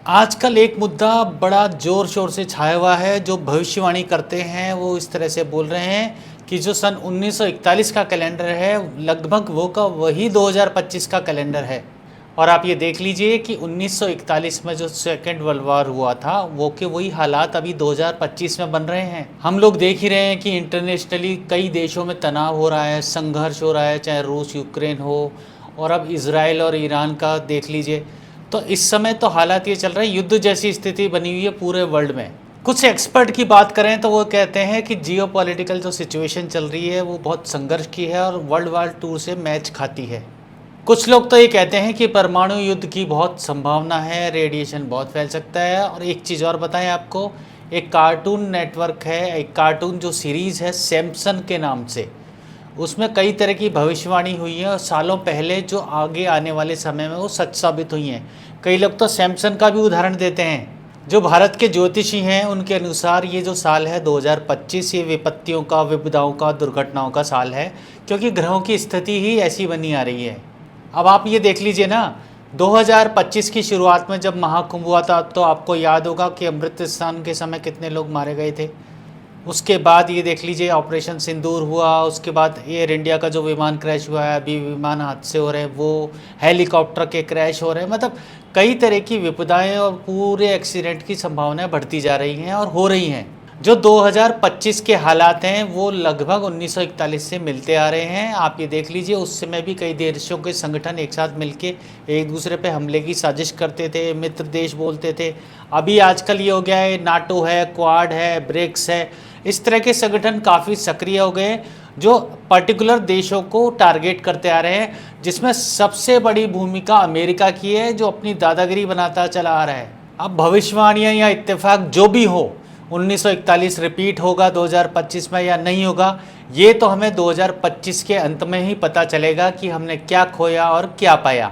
आजकल एक मुद्दा बड़ा ज़ोर शोर से छाया हुआ है। जो भविष्यवाणी करते हैं वो इस तरह से बोल रहे हैं कि जो सन 1941 का कैलेंडर है लगभग वो का वही 2025 का कैलेंडर है। और आप ये देख लीजिए कि 1941 में जो सेकेंड वर्ल्ड वॉर हुआ था वो के वही हालात अभी 2025 में बन रहे हैं। हम लोग देख ही रहे हैं कि इंटरनेशनली कई देशों में तनाव हो रहा है, संघर्ष हो रहा है, चाहे रूस यूक्रेन हो और अब इसराइल और ईरान का देख लीजिए। तो इस समय तो हालात ये चल रहे हैं, युद्ध जैसी स्थिति बनी हुई है पूरे वर्ल्ड में। कुछ एक्सपर्ट की बात करें तो वो कहते हैं कि जियोपॉलिटिकल जो सिचुएशन चल रही है वो बहुत संघर्ष की है और वर्ल्ड वार टू से मैच खाती है। कुछ लोग तो ये कहते हैं कि परमाणु युद्ध की बहुत संभावना है, रेडिएशन बहुत फैल सकता है। और एक चीज़ और बताएं आपको, एक कार्टून नेटवर्क है, एक कार्टून जो सीरीज़ है सैमसन के नाम से, उसमें कई तरह की भविष्यवाणी हुई है और सालों पहले जो आगे आने वाले समय में वो सच साबित हुई हैं। कई लोग तो सैमसन का भी उदाहरण देते हैं। जो भारत के ज्योतिषी हैं उनके अनुसार ये जो साल है 2025 ये विपत्तियों का, विपदाओं का, दुर्घटनाओं का साल है, क्योंकि ग्रहों की स्थिति ही ऐसी बनी आ रही है। अब आप ये देख लीजिए ना, 2025 की शुरुआत में जब महाकुंभ हुआ था तो आपको याद होगा कि अमृत स्नान के समय कितने लोग मारे गए थे। उसके बाद ये देख लीजिए ऑपरेशन सिंदूर हुआ, उसके बाद एयर इंडिया का जो विमान क्रैश हुआ है, अभी विमान हादसे हो रहे हैं, वो हेलीकॉप्टर के क्रैश हो रहे हैं, मतलब कई तरह की विपदाएं और पूरे एक्सीडेंट की संभावनाएं बढ़ती जा रही हैं और हो रही हैं। जो 2025 के हालात हैं वो लगभग 1941 से मिलते आ रहे हैं। आप ये देख लीजिए, उस समय भी कई देशों के संगठन एक साथ मिलके एक दूसरे पे हमले की साजिश करते थे, मित्र देश बोलते थे। अभी आजकल ये हो गया है, नाटो है, क्वाड है, ब्रिक्स है, इस तरह के संगठन काफ़ी सक्रिय हो गए जो पर्टिकुलर देशों को टारगेट करते आ रहे हैं, जिसमें सबसे बड़ी भूमिका अमेरिका की है जो अपनी दादागिरी बनाता चला आ रहा है। अब भविष्यवाणियाँ या इत्तेफाक जो भी हो, 1941 रिपीट होगा 2025 में या नहीं होगा, ये तो हमें 2025 के अंत में ही पता चलेगा कि हमने क्या खोया और क्या पाया।